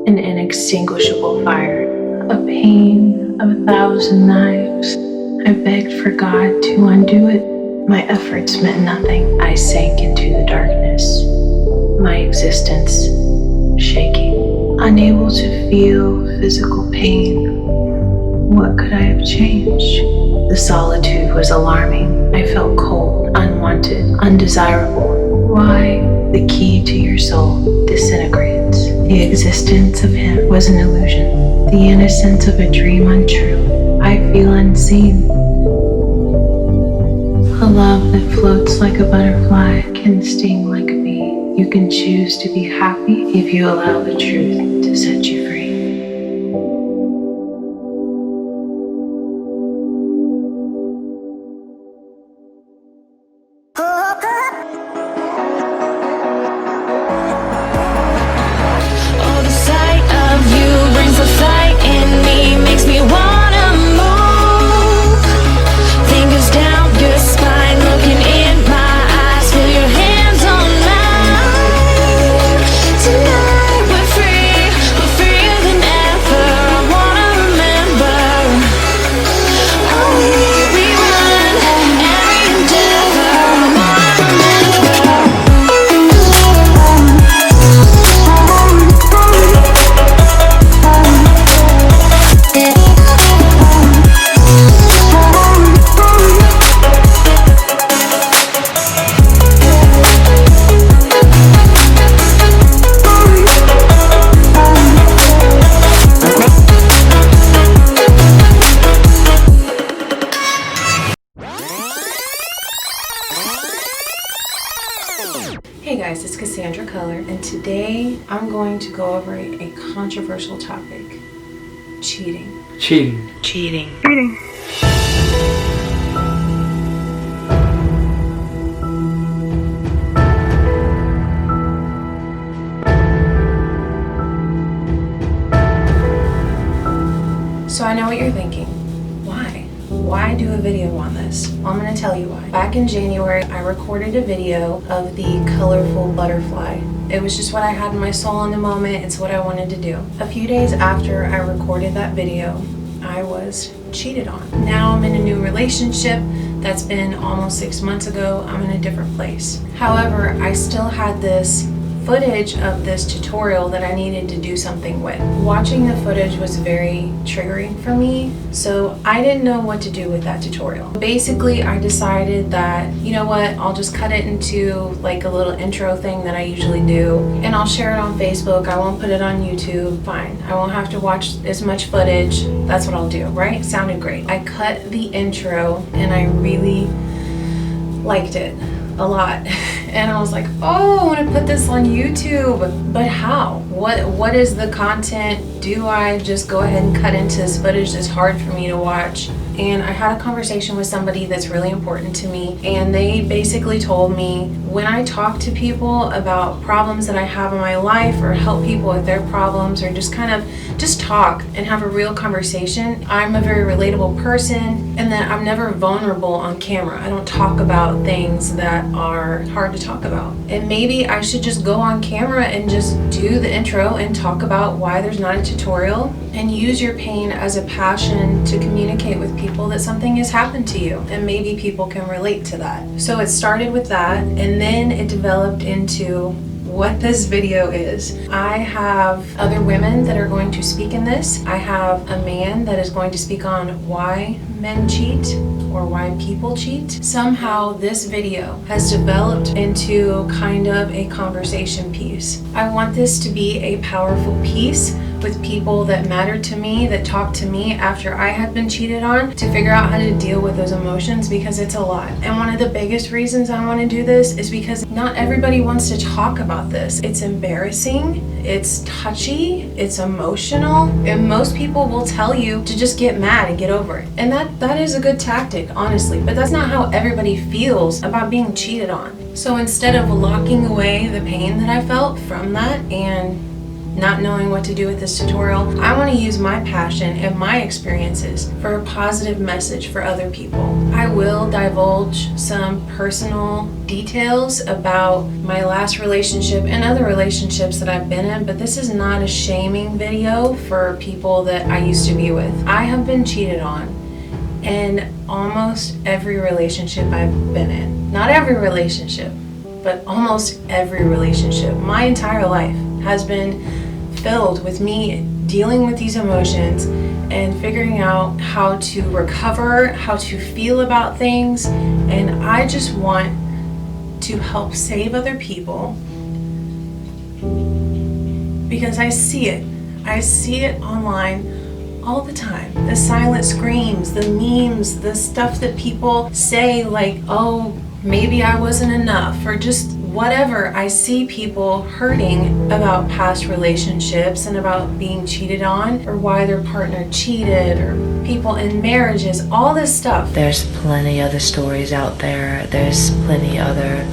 an inextinguishable fire, a pain of 1,000 knives. I begged for God to undo it. My efforts meant nothing. I sank into the darkness, my existence shaking, unable to feel physical pain. What could I have changed? The solitude was alarming. I felt cold, unwanted, undesirable. Why? The key to your soul disintegrates. The existence of him was an illusion. The innocence of a dream untrue. I feel unseen. A love that floats like a butterfly can sting like a bee. You can choose to be happy if you allow the truth to set you free. Hey guys, it's Cassandra Color, and today I'm going to go over a controversial topic: cheating. Cheating. So I know what you're thinking. Why do a video on this? Well, I'm going to tell you why. Back in January, I recorded a video of the colorful butterfly. It was just what I had in my soul in the moment. It's what I wanted to do. A few days after I recorded that video, I was cheated on. Now I'm in a new relationship. That's been almost 6 months ago. I'm in a different place. However, I still had this footage of this tutorial that I needed to do something with. Watching the footage was very triggering for me, so I didn't know what to do with that tutorial. Basically, I decided that, you know what, I'll just cut it into like a little intro thing that I usually do, and I'll share it on Facebook. I won't put it on YouTube. Fine. I won't have to watch as much footage. That's what I'll do, right? Sounded great. I cut the intro and I really liked it a lot. And I was like, oh, I want to put this on YouTube, but how? What is the content? Do I just go ahead and cut into this footage that's hard for me to watch? And I had a conversation with somebody that's really important to me, and they basically told me, when I talk to people about problems that I have in my life, or help people with their problems, or just talk and have a real conversation, I'm a very relatable person, and that I'm never vulnerable on camera. I don't talk about things that are hard to talk about. And maybe I should just go on camera and just do the intro and talk about why there's not a tutorial, and use your pain as a passion to communicate with people that something has happened to you, and maybe people can relate to that. So it started with that, and then it developed into what this video is. I have other women that are going to speak in this. I have a man that is going to speak on why men cheat, or why people cheat. Somehow this video has developed into kind of a conversation piece. I want this to be a powerful piece with people that matter to me, that talk to me after I had been cheated on, to figure out how to deal with those emotions, because it's a lot. And one of the biggest reasons I want to do this is because not everybody wants to talk about this. It's embarrassing, it's touchy, it's emotional, and most people will tell you to just get mad and get over it. And that is a good tactic, honestly, but that's not how everybody feels about being cheated on. So instead of locking away the pain that I felt from that and not knowing what to do with this tutorial. I want to use my passion and my experiences for a positive message for other people. I will divulge some personal details about my last relationship and other relationships that I've been in, but this is not a shaming video for people that I used to be with. I have been cheated on in almost every relationship I've been in. Not every relationship, but almost every relationship. My entire life has been filled with me dealing with these emotions and figuring out how to recover, how to feel about things. And I just want to help save other people because I see it. I see it online all the time. The silent screams, the memes, the stuff that people say like, oh, maybe I wasn't enough, or just whatever. I see people hurting about past relationships and about being cheated on, or why their partner cheated, or people in marriages, all this stuff. There's plenty other stories out there. There's plenty other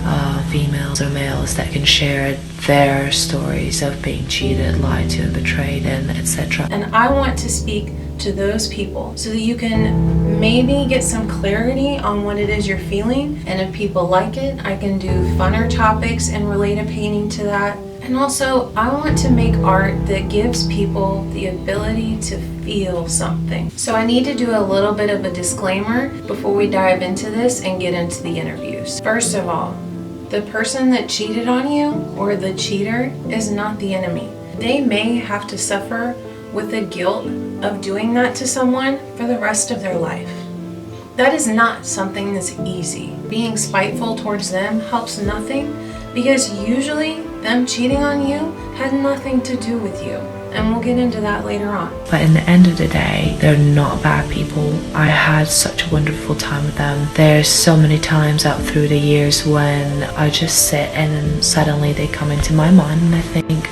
females or males that can share their stories of being cheated, lied to, and betrayed, and etc. And I want to speak to those people so that you can maybe get some clarity on what it is you're feeling. And if people like it, I can do funner topics and relate a painting to that. And also, I want to make art that gives people the ability to feel something. So I need to do a little bit of a disclaimer before we dive into this and get into the interviews. First of all, the person that cheated on you or the cheater is not the enemy. They may have to suffer with the guilt of doing that to someone for the rest of their life. That is not something that's easy. Being spiteful towards them helps nothing, because usually them cheating on you had nothing to do with you. And we'll get into that later on. But in the end of the day, they're not bad people. I had such a wonderful time with them. There's so many times out through the years when I just sit and suddenly they come into my mind and I think,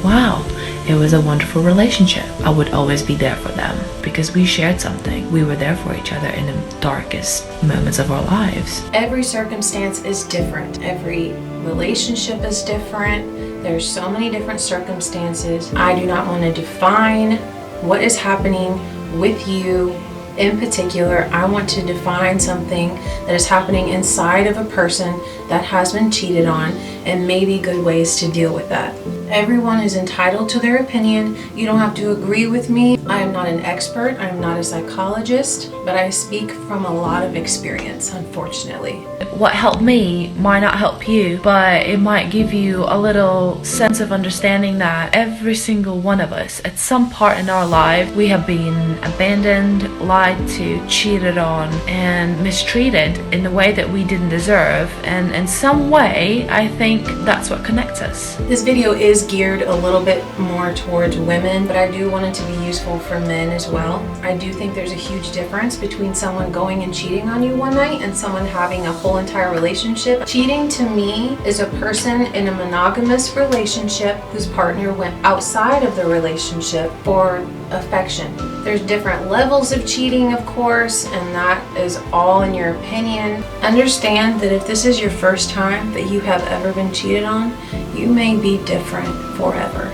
wow, it was a wonderful relationship. I would always be there for them because we shared something. We were there for each other in the darkest moments of our lives. Every circumstance is different. Every relationship is different. There's so many different circumstances. I do not want to define what is happening with you in particular. I want to define something that is happening inside of a person that has been cheated on, and maybe good ways to deal with that. Everyone is entitled to their opinion. You don't have to agree with me. I am not an expert. I am not a psychologist, but I speak from a lot of experience, unfortunately. What helped me might not help you, but it might give you a little sense of understanding that every single one of us, at some part in our life, we have been abandoned, lied to, cheated on, and mistreated in a way that we didn't deserve. And in some way, I think that's what connects us. This video is geared a little bit more towards women, but I do want it to be useful for men as well. I do think there's a huge difference between someone going and cheating on you one night and someone having a whole entire relationship. Cheating to me is a person in a monogamous relationship whose partner went outside of the relationship for affection. There's different levels of cheating, of course, and that is all in your opinion. Understand that if this is your first time that you have ever been cheated on, you may be different forever.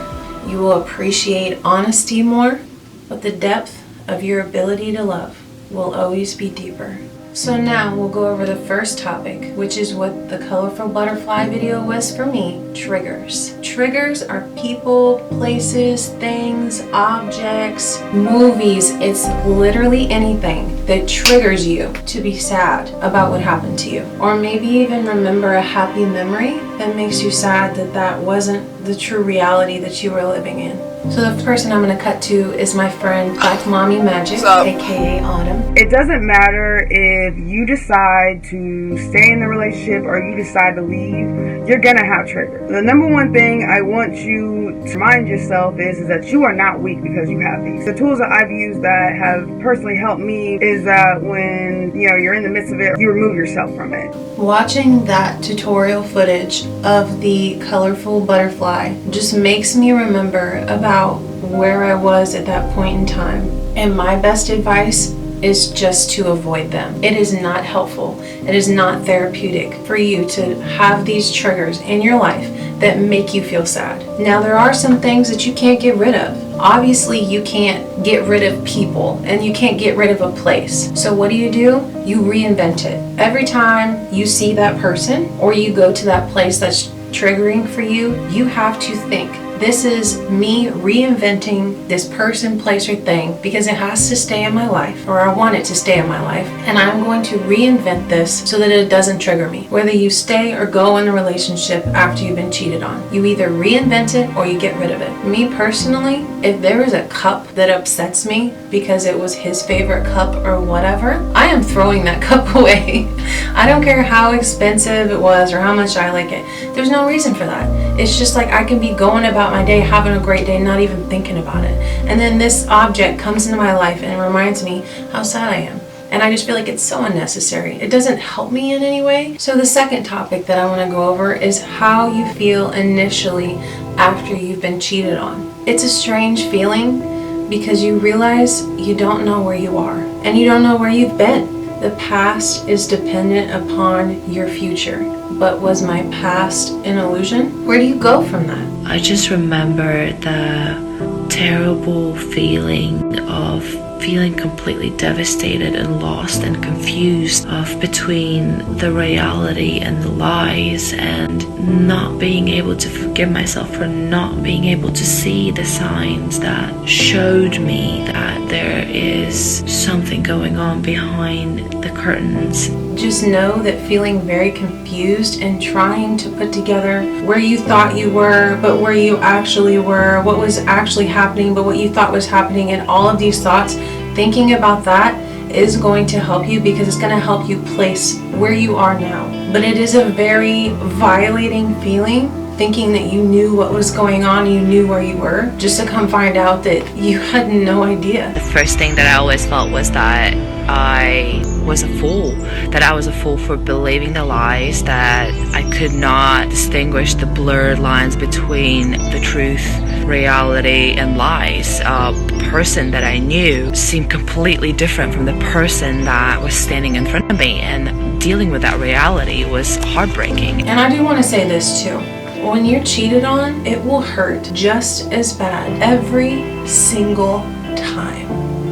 You will appreciate honesty more, but the depth of your ability to love will always be deeper. So now we'll go over the first topic, which is what the colorful butterfly video was for me, triggers. Triggers are people, places, things, objects, movies. It's literally anything that triggers you to be sad about what happened to you. Or maybe even remember a happy memory that makes you sad that that wasn't the true reality that you were living in. So the person I'm going to cut to is my friend Black Mommy Magic, aka Autumn. It doesn't matter if you decide to stay in the relationship or you decide to leave, you're gonna have triggers. The number one thing I want you to remind yourself is that you are not weak because you have these. The tools that I've used that have personally helped me is that when you're in the midst of it, you remove yourself from it. Watching that tutorial footage of the colorful butterfly just makes me remember about where I was at that point in time. And my best advice is just to avoid them. It is not helpful. It is not therapeutic for you to have these triggers in your life that make you feel sad. Now, there are some things that you can't get rid of. Obviously, you can't get rid of people and you can't get rid of a place. So what do? You reinvent it. Every time you see that person or you go to that place that's triggering for you, you have to think, this is me reinventing this person, place, or thing because it has to stay in my life, or I want it to stay in my life, and I'm going to reinvent this so that it doesn't trigger me. Whether you stay or go in a relationship after you've been cheated on, you either reinvent it or you get rid of it. Me personally, if there is a cup that upsets me because it was his favorite cup or whatever, I am throwing that cup away. I don't care how expensive it was or how much I like it. There's no reason for that. It's just like I can be going about my day, having a great day, not even thinking about it. And then this object comes into my life and reminds me how sad I am. And I just feel like it's so unnecessary. It doesn't help me in any way. So the second topic that I want to go over is how you feel initially after you've been cheated on. It's a strange feeling because you realize you don't know where you are and you don't know where you've been. The past is dependent upon your future. But was my past an illusion? Where do you go from that? I just remember the terrible feeling of feeling completely devastated and lost and confused of between the reality and the lies, and not being able to forgive myself for not being able to see the signs that showed me that there is something going on behind the curtains. Just know that feeling very confused and trying to put together where you thought you were, but where you actually were, what was actually happening, but what you thought was happening, and all of these thoughts, thinking about that is going to help you because it's going to help you place where you are now. But it is a very violating feeling, thinking that you knew what was going on, you knew where you were, just to come find out that you had no idea. The first thing that I always felt was that I was a fool, that I was a fool for believing the lies, that I could not distinguish the blurred lines between the truth, reality, and lies. The person that I knew seemed completely different from the person that was standing in front of me, and dealing with that reality was heartbreaking. And I do want to say this too. When you're cheated on, it will hurt just as bad every single time.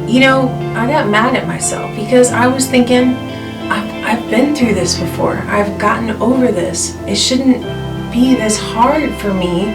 You know, I got mad at myself because I was thinking, I've been through this before. I've gotten over this. It shouldn't be this hard for me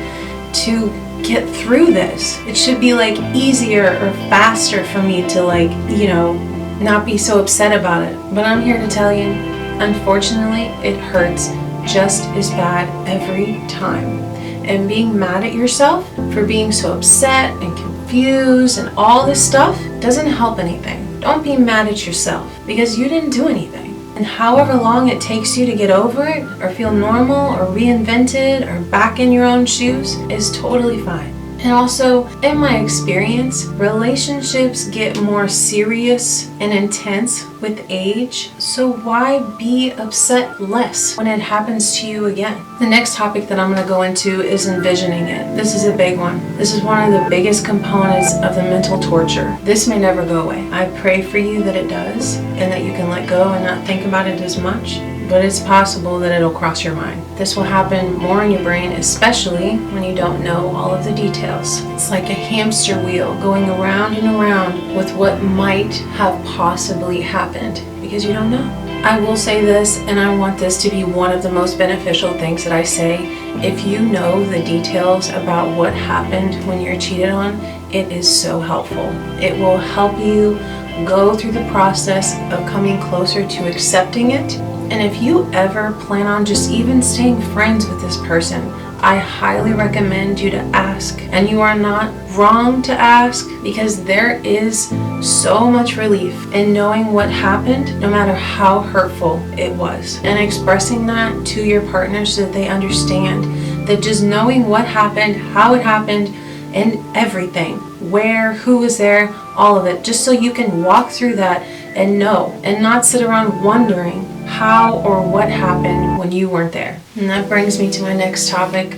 to get through this. It should be like easier or faster for me to not be so upset about it. But I'm here to tell you, unfortunately, it hurts just as bad every time. And being mad at yourself for being so upset and confused and all this stuff doesn't help anything. Don't be mad at yourself because you didn't do anything. And however long it takes you to get over it or feel normal or reinvented or back in your own shoes is totally fine. And also, in my experience, relationships get more serious and intense with age, so why be upset less when it happens to you again? The next topic that I'm going to go into is envisioning it. This is a big one. This is one of the biggest components of the mental torture. This may never go away. I pray for you that it does, and that you can let go and not think about it as much. But it's possible that it'll cross your mind. This will happen more in your brain, especially when you don't know all of the details. It's like a hamster wheel going around and around with what might have possibly happened because you don't know. I will say this, and I want this to be one of the most beneficial things that I say. If you know the details about what happened when you're cheated on, it is so helpful. It will help you go through the process of coming closer to accepting it. And if you ever plan on just even staying friends with this person, I highly recommend you to ask. And you are not wrong to ask because there is so much relief in knowing what happened, no matter how hurtful it was. And expressing that to your partner so that they understand that just knowing what happened, how it happened, and everything, where, who was there, all of it, just so you can walk through that and know, and not sit around wondering how or what happened when you weren't there. And that brings me to my next topic,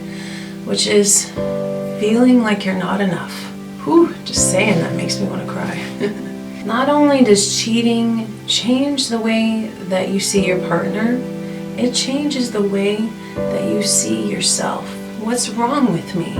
which is feeling like you're not enough. Whew, just saying that makes me want to cry. Not only does cheating change the way that you see your partner, it changes the way that you see yourself. What's wrong with me?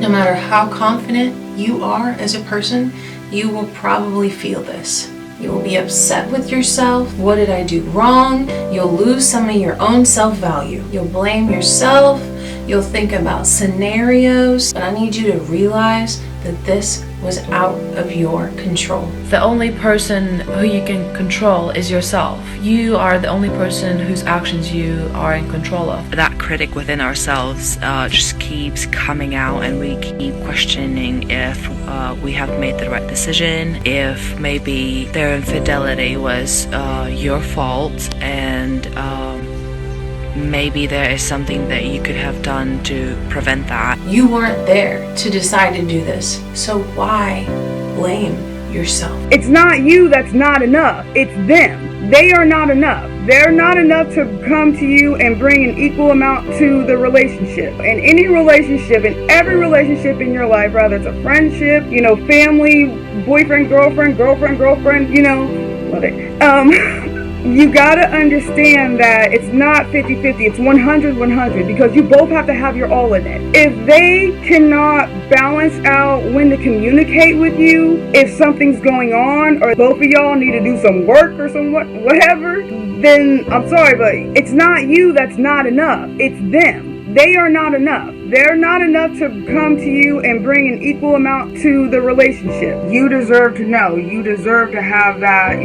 No matter how confident you are as a person, you will probably feel this. You will be upset with yourself. What did I do wrong? You'll lose some of your own self-value. You'll blame yourself. You'll think about scenarios. But I need you to realize that this was out of your control. The only person who you can control is yourself. You are the only person whose actions you are in control of. That critic within ourselves just keeps coming out, and we keep questioning if we have made the right decision, if maybe their infidelity was your fault, and maybe there is something that you could have done to prevent that. You weren't there to decide to do this, so why blame yourself? It's not you that's not enough. It's them. They are not enough. They're not enough to come to you and bring an equal amount to the relationship. In any relationship, in every relationship in your life, whether it's a friendship, family, boyfriend, girlfriend, you gotta understand that it's not 50-50, it's 100-100, because you both have to have your all in it. If they cannot balance out when to communicate with you, if something's going on, or both of y'all need to do some work or whatever, then I'm sorry, but it's not you that's not enough, it's them. They are not enough. They're not enough to come to you and bring an equal amount to the relationship. You deserve to know. You deserve to have that,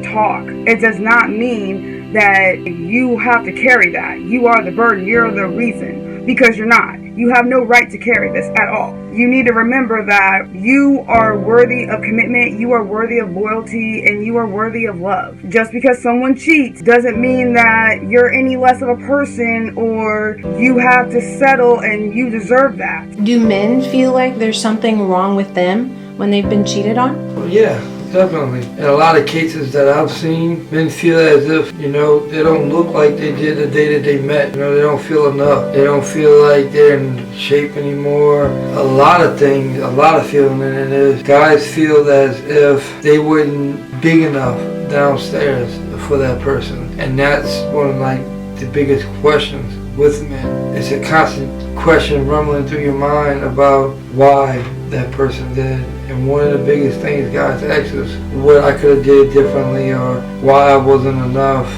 talk. It does not mean that you have to carry that. You are the burden. You're the reason. Because you're not. You have no right to carry this at all. You need to remember that you are worthy of commitment, you are worthy of loyalty, and you are worthy of love. Just because someone cheats doesn't mean that you're any less of a person or you have to settle and you deserve that. Do men feel like there's something wrong with them when they've been cheated on? Well, yeah. Definitely. In a lot of cases that I've seen, men feel as if, they don't look like they did the day that they met. They don't feel enough. They don't feel like they're in shape anymore. A lot of things, a lot of feeling in it is guys feel as if they weren't big enough downstairs for that person. And that's one of the biggest questions with men. It's a constant question rumbling through your mind about why that person did. And one of the biggest things guys ask is what I could have did differently or why I wasn't enough.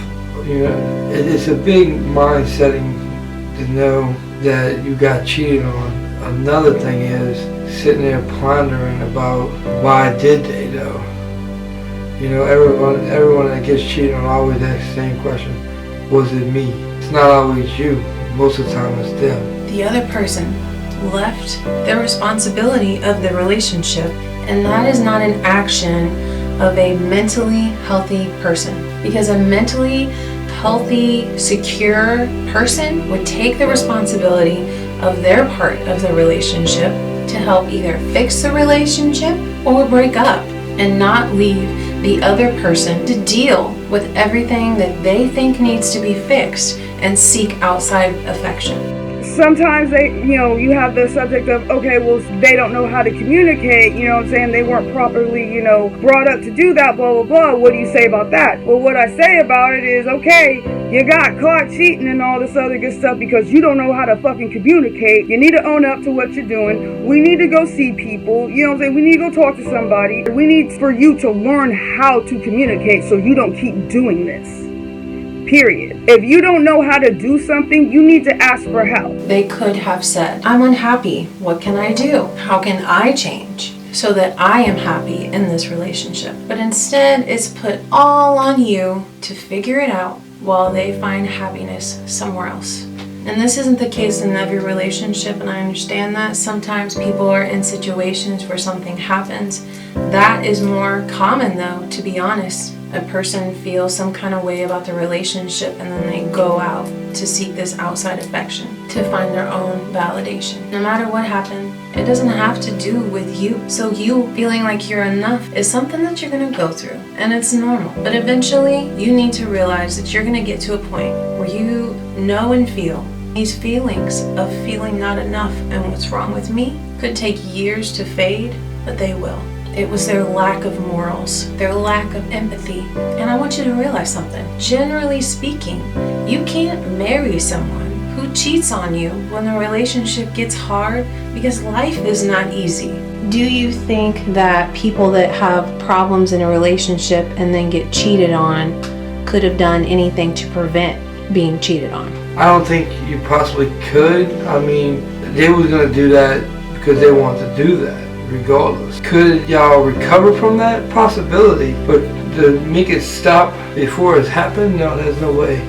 It's a big mind setting to know that you got cheated on. Another thing is sitting there pondering about why did they though. Everyone that gets cheated on always asks the same question. Was it me? It's not always you. Most of the time it's them. The other person left the responsibility of the relationship, and that is not an action of a mentally healthy person, because a mentally healthy, secure person would take the responsibility of their part of the relationship to help either fix the relationship or break up, and not leave the other person to deal with everything that they think needs to be fixed and seek outside affection. Sometimes you have the subject of, okay, well, they don't know how to communicate, they weren't properly, brought up to do that, blah, blah, blah. What do you say about that? Well, what I say about it is, okay, you got caught cheating and all this other good stuff because you don't know how to fucking communicate. You need to own up to what you're doing. We need to go see people, we need to go talk to somebody. We need for you to learn how to communicate so you don't keep doing this. Period. If you don't know how to do something, you need to ask for help. They could have said, I'm unhappy. What can I do? How can I change so that I am happy in this relationship? But instead, it's put all on you to figure it out while they find happiness somewhere else. And this isn't the case in every relationship, and I understand that. Sometimes people are in situations where something happens. That is more common though, to be honest. A person feels some kind of way about the relationship and then they go out to seek this outside affection to find their own validation. No matter what happened, it doesn't have to do with you. So you feeling like you're enough is something that you're going to go through, and it's normal. But eventually you need to realize that you're going to get to a point where you know and feel these feelings of feeling not enough and what's wrong with me could take years to fade, but they will. It was their lack of morals, their lack of empathy. And I want you to realize something. Generally speaking, you can't marry someone Who cheats on you when the relationship gets hard? Because life is not easy. Do you think that people that have problems in a relationship and then get cheated on could have done anything to prevent being cheated on? I don't think you possibly could. I mean, they was going to do that because they wanted to do that regardless. Could y'all recover from that? Possibility. But to make it stop before it's happened, no, there's no way.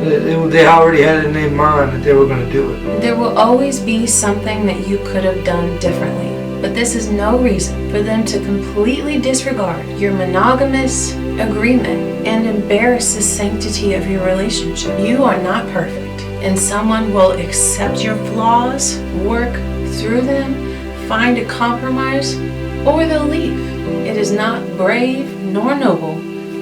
They already had it in their mind that they were going to do it. There will always be something that you could have done differently. But this is no reason for them to completely disregard your monogamous agreement and embarrass the sanctity of your relationship. You are not perfect, and someone will accept your flaws, work through them, find a compromise, or they'll leave. It is not brave nor noble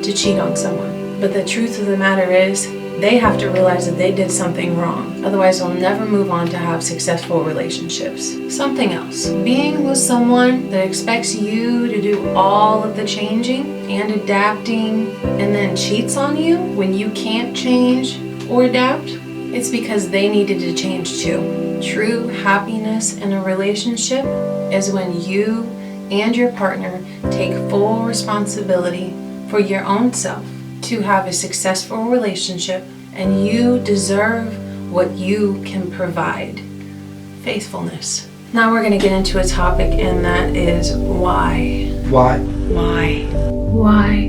to cheat on someone. But the truth of the matter is, they have to realize that they did something wrong. Otherwise, they'll never move on to have successful relationships. Something else. Being with someone that expects you to do all of the changing and adapting and then cheats on you when you can't change or adapt, it's because they needed to change too. True happiness in a relationship is when you and your partner take full responsibility for your own self to have a successful relationship, and you deserve what you can provide. Faithfulness. Now we're going to get into a topic, and that is why. Why? Why? Why?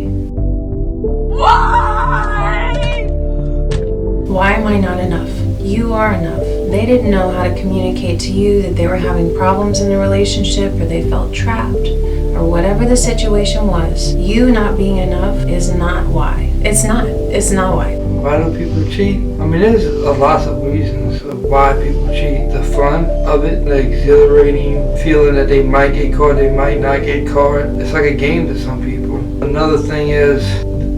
Why am I not enough? You are enough. They didn't know how to communicate to you that they were having problems in the relationship, or they felt trapped, or whatever the situation was. You not being enough is not why. It's not why. Why do people cheat? I mean, there's a lot of reasons of why people cheat. The fun of it, the exhilarating feeling that they might get caught, they might not get caught. It's like a game to some people. Another thing is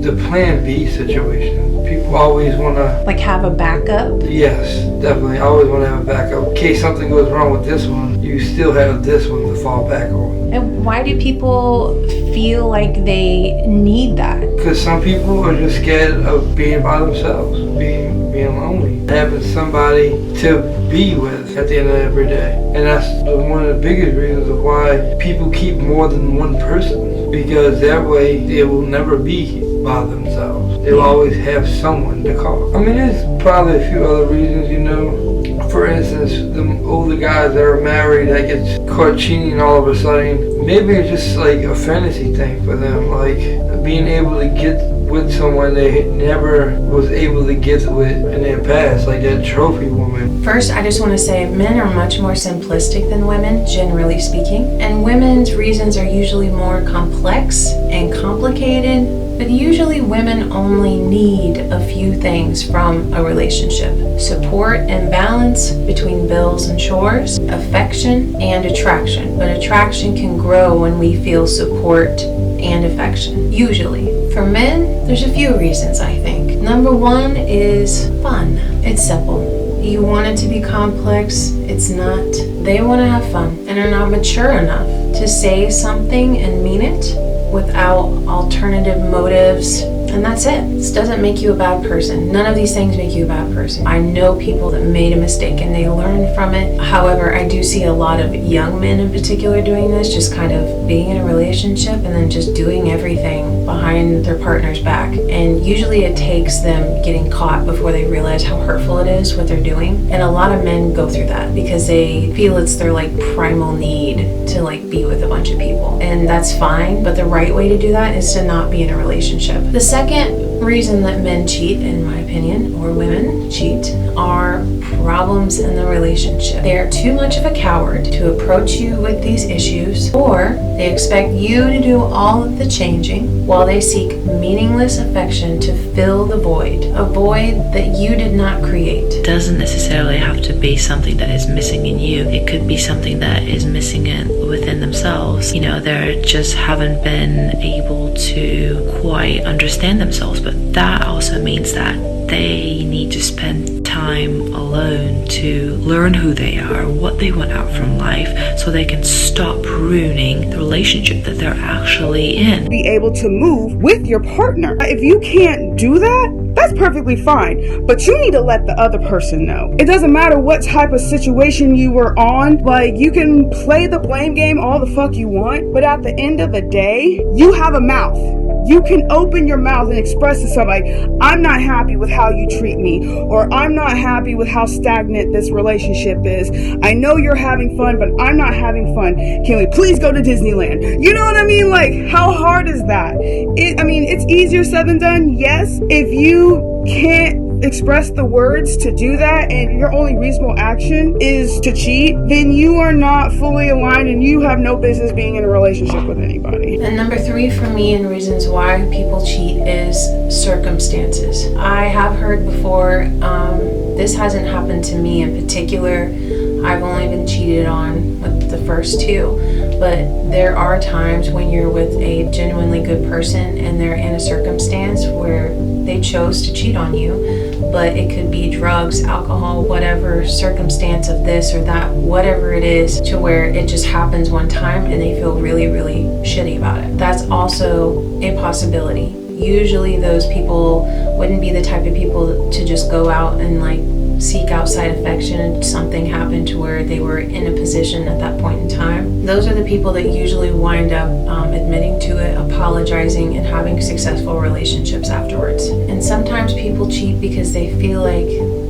the plan B situation. People always want to... Like have a backup? Yes, definitely. I always want to have a backup. In case something goes wrong with this one, you still have this one to fall back on. And why do people feel like they need that? Because some people are just scared of being by themselves, being lonely, having somebody to be with at the end of every day. And that's one of the biggest reasons of why people keep more than one person, because that way they will never be by themselves. They'll always have someone to call. I mean, there's probably a few other reasons, you know. For instance, the older guys that are married that gets caught cheating all of a sudden, maybe it's just like a fantasy thing for them, like being able to get with someone they never was able to get with in their past, like that trophy woman. First, I just want to say men are much more simplistic than women, generally speaking, and women's reasons are usually more complex and complicated. But usually women only need a few things from a relationship. Support and balance between bills and chores, affection and attraction. But attraction can grow when we feel support and affection, usually. For men, there's a few reasons, I think. Number one is fun. It's simple. You want it to be complex, it's not. They want to have fun and are not mature enough to say something and mean it without alternative motives, and that's it. This doesn't make you a bad person. None of these things make you a bad person. I know people that made a mistake and they learned from it. However, I do see a lot of young men in particular doing this, just kind of being in a relationship and then just doing everything behind their partner's back. And usually it takes them getting caught before they realize how hurtful it is what they're doing. And a lot of men go through that because they feel it's their like primal need to like be with a bunch of people. And that's fine, but the right way to do that is to not be in a relationship. The second reason that men cheat, in my opinion, or women cheat, are problems in the relationship. They are too much of a coward to approach you with these issues, or they expect you to do all of the changing while they seek meaningless affection to fill the void, a void that you did not create. It doesn't necessarily have to be something that is missing in you. It could be something that is missing within themselves. You know, they just haven't been able to quite understand themselves, but that also means that they need to spend time alone to learn who they are, what they want out from life, so they can stop ruining the relationship that they're actually in. Be able to move with your partner. If you can't do that, that's perfectly fine. But you need to let the other person know. It doesn't matter what type of situation you were on. Like, you can play the blame game all the fuck you want, but at the end of the day, you have a mouth. You can open your mouth and express to somebody, I'm not happy with how you treat me, or I'm not happy with how stagnant this relationship is. I know you're having fun, but I'm not having fun. Can we please go to Disneyland? You know what I mean? Like, how hard is that? It's easier said than done, yes. If you can't express the words to do that and your only reasonable action is to cheat, then you are not fully aligned and you have no business being in a relationship with anybody. And number 3 for me and reasons why people cheat is circumstances. I have heard before, this hasn't happened to me in particular. I've only been cheated on with the first 2, but there are times when you're with a genuinely good person and they're in a circumstance where they chose to cheat on you, but it could be drugs, alcohol, whatever circumstance of this or that, whatever it is, to where it just happens one time and they feel really, really shitty about it. That's also a possibility. Usually those people wouldn't be the type of people to just go out and like seek outside affection. Something happened to where they were in a position at that point in time. Those are the people that usually wind up admitting to it, apologizing, and having successful relationships afterwards. And sometimes people cheat because they feel like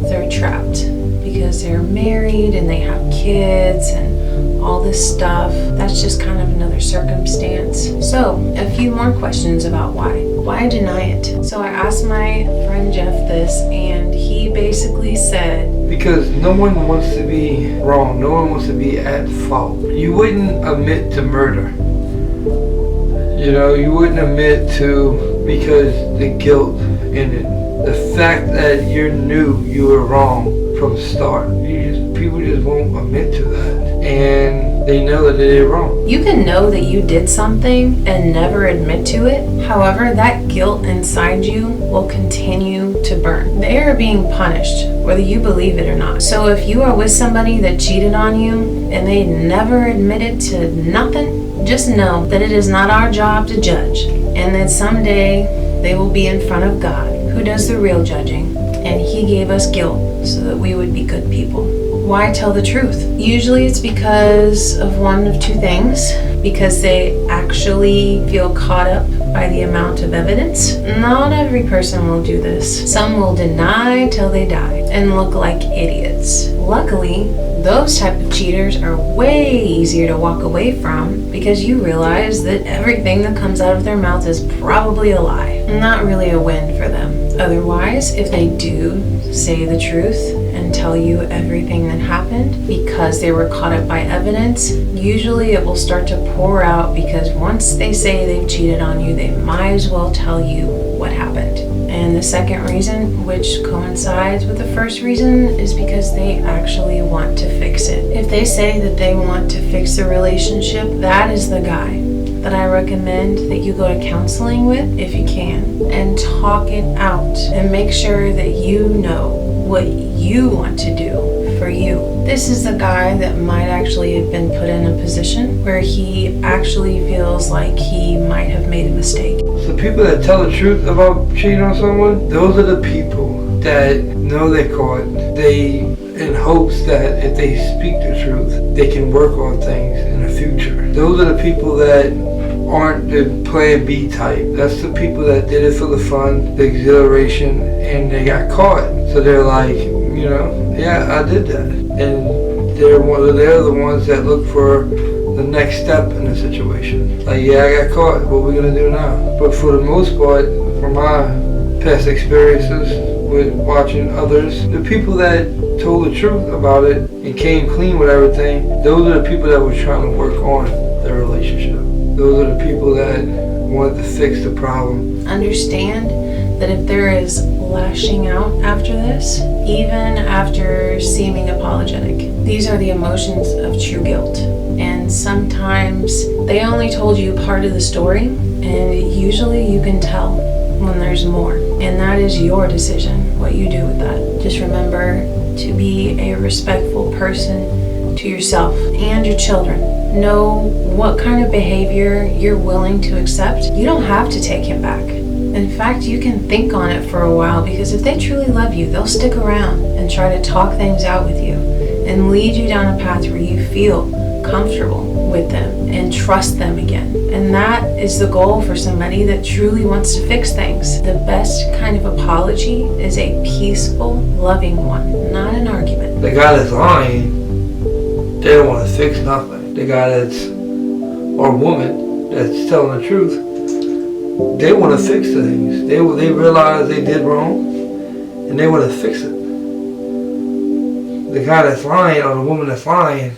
they're trapped, because they're married and they have kids and all this stuff. That's just kind of another circumstance. So, a few more questions about why. Why deny it? So I asked my friend Jeff this, and he basically said, because no one wants to be wrong. No one wants to be at fault. You wouldn't admit to murder. You wouldn't admit to, because the guilt in it. The fact that you knew you were wrong from the start. People just won't admit to that. And they know that they're wrong. You can know that you did something and never admit to it. However, that guilt inside you will continue to burn. They are being punished, whether you believe it or not. So if you are with somebody that cheated on you and they never admitted to nothing, just know that it is not our job to judge, and that someday they will be in front of God, who does the real judging, and He gave us guilt so that we would be good people. Why tell the truth? Usually it's because of one of 2 things. Because they actually feel caught up by the amount of evidence. Not every person will do this. Some will deny till they die and look like idiots. Luckily, those type of cheaters are way easier to walk away from, because you realize that everything that comes out of their mouth is probably a lie. Not really a win for them. Otherwise, if they do say the truth and tell you everything that happened because they were caught up by evidence, usually it will start to pour out, because once they say they've cheated on you, they might as well tell you what happened. And the second reason, which coincides with the first reason, is because they actually want to fix it. If they say that they want to fix the relationship, that is the guy that I recommend that you go to counseling with if you can, and talk it out and make sure that you know what you want to do for you. This is the guy that might actually have been put in a position where he actually feels like he might have made a mistake. So people that tell the truth about cheating on someone, those are the people that know they're caught. They, in hopes that if they speak the truth, they can work on things in the future. Those are the people that aren't the plan B type. That's the people that did it for the fun, the exhilaration, and they got caught. So they're like, yeah, I did that. And they're the ones that look for the next step in the situation. Like, yeah, I got caught. What are we gonna do now? But for the most part, from my past experiences with watching others, the people that told the truth about it and came clean with everything, those are the people that were trying to work on their relationship. Those are the people that wanted to fix the problem. Understand that if there is lashing out after this, even after seeming apologetic, these are the emotions of true guilt. And sometimes they only told you part of the story, and usually you can tell when there's more. And that is your decision, what you do with that. Just remember to be a respectful person to yourself and your children. Know what kind of behavior you're willing to accept. You don't have to take him back. In fact, you can think on it for a while, because if they truly love you, they'll stick around and try to talk things out with you and lead you down a path where you feel comfortable with them and trust them again. And that is the goal for somebody that truly wants to fix things. The best kind of apology is a peaceful, loving one, not an argument. The guy that's lying, they don't want to fix nothing. The guy that's, or woman that's telling the truth, they want to fix things. They realize they did wrong, and they want to fix it. The guy that's lying or the woman that's lying,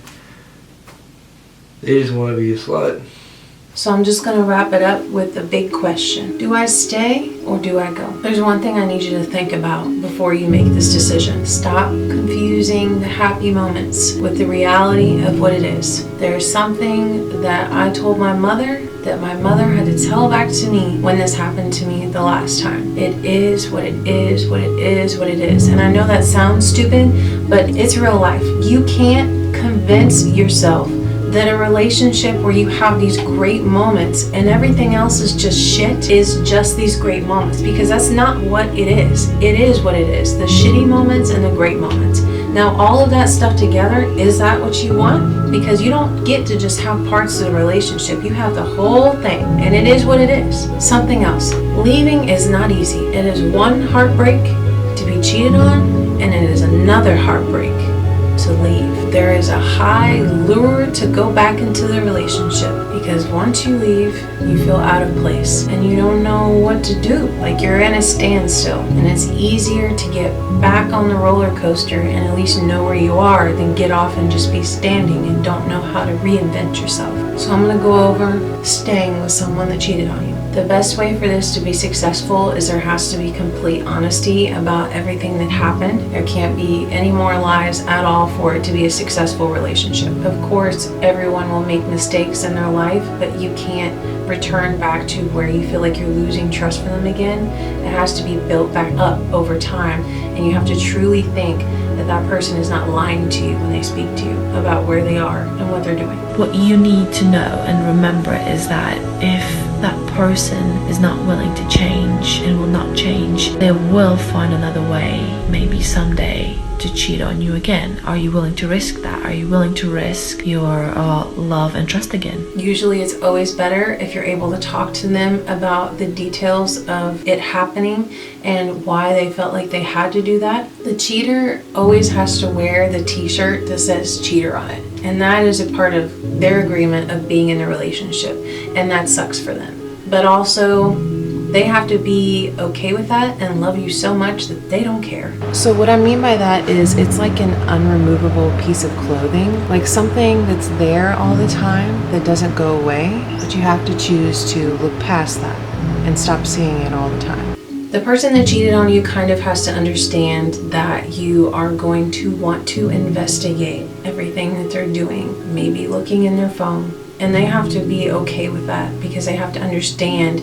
they just want to be a slut. So I'm just going to wrap it up with the big question. Do I stay or do I go? There's one thing I need you to think about before you make this decision. Stop confusing the happy moments with the reality of what it is. There's something that I told my mother that my mother had to tell back to me when this happened to me the last time. It is what it is, what it is, what it is. And I know that sounds stupid, but it's real life. You can't convince yourself that a relationship where you have these great moments and everything else is just shit is just these great moments, because that's not what it is. It is what it is. The shitty moments and the great moments. Now, all of that stuff together, is that what you want? Because you don't get to just have parts of the relationship. You have the whole thing, and it is what it is. Something else. Leaving is not easy. It is one heartbreak to be cheated on, and it is another heartbreak to leave. There is a high lure to go back into the relationship, because once you leave, you feel out of place and you don't know what to do. Like you're in a standstill, and it's easier to get back on the roller coaster and at least know where you are than get off and just be standing and don't know how to reinvent yourself. So I'm going to go over staying with someone that cheated on you. The best way for this to be successful is there has to be complete honesty about everything that happened. There can't be any more lies at all for it to be a successful relationship. Of course, everyone will make mistakes in their life, but you can't return back to where you feel like you're losing trust for them again. It has to be built back up over time, and you have to truly think that that person is not lying to you when they speak to you about where they are and what they're doing. What you need to know and remember is that if that person is not willing to change and will not change, they will find another way, maybe someday, to cheat on you again. Are you willing to risk that? Are you willing to risk your love and trust again? Usually it's always better if you're able to talk to them about the details of it happening and why they felt like they had to do that. The cheater always has to wear the t-shirt that says cheater on it. And that is a part of their agreement of being in a relationship. And that sucks for them. But also, they have to be okay with that and love you so much that they don't care. So what I mean by that is it's like an unremovable piece of clothing, like something that's there all the time that doesn't go away, but you have to choose to look past that and stop seeing it all the time. The person that cheated on you kind of has to understand that you are going to want to investigate everything that they're doing, maybe looking in their phone, and they have to be okay with that because they have to understand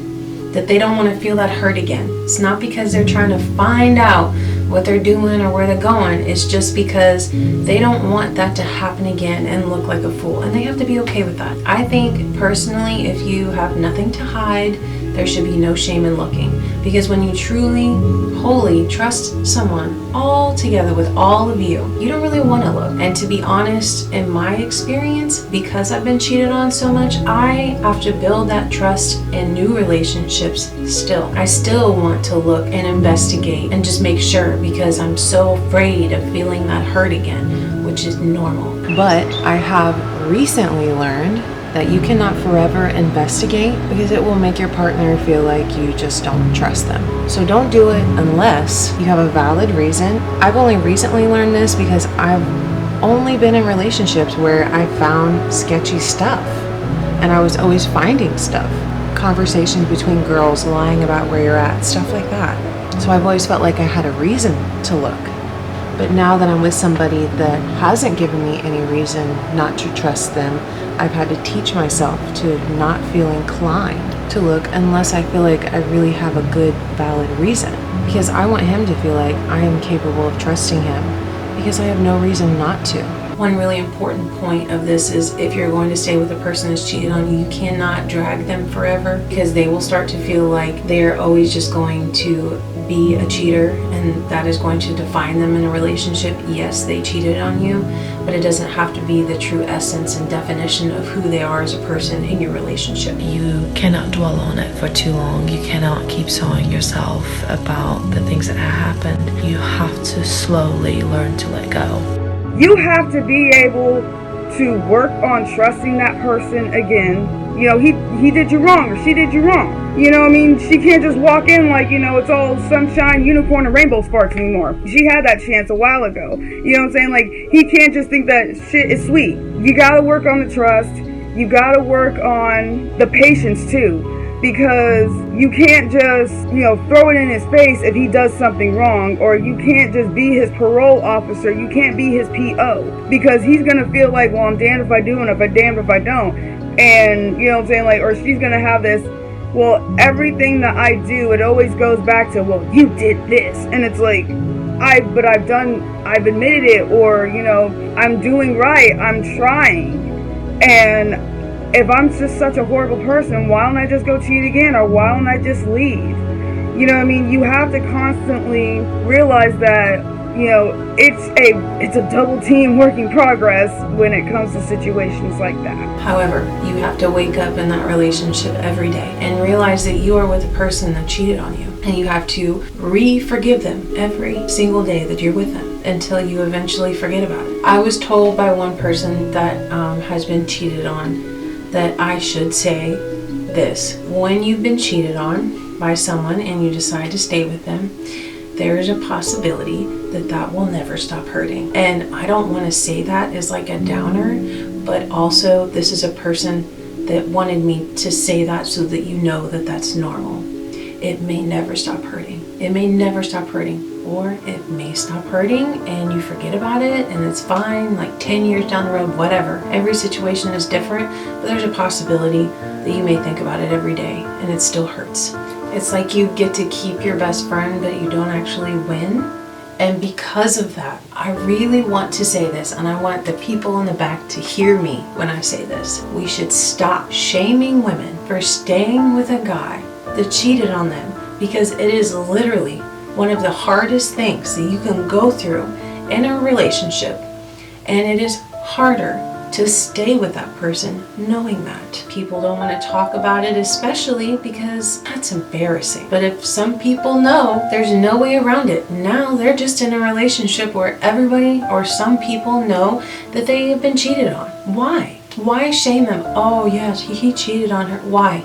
that they don't want to feel that hurt again. It's not because they're trying to find out what they're doing or where they're going. It's just because they don't want that to happen again and look like a fool. And they have to be okay with that. I think personally, if you have nothing to hide, there should be no shame in looking. Because when you truly, wholly trust someone all together with all of you, you don't really want to look. And to be honest, in my experience, because I've been cheated on so much, I have to build that trust in new relationships still. I still want to look and investigate and just make sure, because I'm so afraid of feeling that hurt again, which is normal. But I have recently learned that you cannot forever investigate because it will make your partner feel like you just don't trust them. So don't do it unless you have a valid reason. I've only recently learned this because I've only been in relationships where I found sketchy stuff, and I was always finding stuff. Conversations between girls lying about where you're at, stuff like that. So I've always felt like I had a reason to look. But now that I'm with somebody that hasn't given me any reason not to trust them, I've had to teach myself to not feel inclined to look unless I feel like I really have a good, valid reason. Because I want him to feel like I am capable of trusting him, because I have no reason not to. One really important point of this is if you're going to stay with a person that's cheated on you, you cannot drag them forever, because they will start to feel like they're always just going to be a cheater, and that is going to define them in a relationship. Yes, they cheated on you, but it doesn't have to be the true essence and definition of who they are as a person in your relationship. You cannot dwell on it for too long. You cannot keep sorrowing yourself about the things that have happened. You have to slowly learn to let go. You have to be able to work on trusting that person again. You know, he did you wrong, or she did you wrong. You know what I mean? She can't just walk in like, you know, it's all sunshine, unicorn, and rainbow sparks anymore. She had that chance a while ago. You know what I'm saying? Like, he can't just think that shit is sweet. You gotta work on the trust. You gotta work on the patience too. Because you can't just, you know, throw it in his face if he does something wrong, or you can't just be his parole officer. You can't be his PO, because he's gonna feel like, well, I'm damned if I do and if I'm damned if I don't. And, you know what I'm saying, like, or she's gonna have this, well, everything that I do, it always goes back to, well, you did this. And it's like, I've admitted it, or, you know, I'm doing right, I'm trying. And if I'm just such a horrible person, why don't I just go cheat again? Or why don't I just leave? You know what I mean? You have to constantly realize that, you know, it's a double team work in progress when it comes to situations like that. However, you have to wake up in that relationship every day and realize that you are with a person that cheated on you. And you have to forgive them every single day that you're with them until you eventually forget about it. I was told by one person that has been cheated on that I should say this: when you've been cheated on by someone and you decide to stay with them, there is a possibility that will never stop hurting. And I don't want to say that as like a downer, but also this is a person that wanted me to say that so that you know that that's normal. It may never stop hurting. It may never stop hurting. Or it may stop hurting and you forget about it and it's fine, like 10 years down the road, whatever. Every situation is different, but there's a possibility that you may think about it every day and it still hurts. It's like you get to keep your best friend, but you don't actually win. And because of that, I really want to say this, and I want the people in the back to hear me when I say this. We should stop shaming women for staying with a guy that cheated on them, because it is literally one of the hardest things that you can go through in a relationship, and it is harder to stay with that person knowing that. People don't want to talk about it, especially because that's embarrassing. But if some people know, there's no way around it. Now they're just in a relationship where everybody or some people know that they have been cheated on. Why? Why shame them? Oh yes, he cheated on her. Why?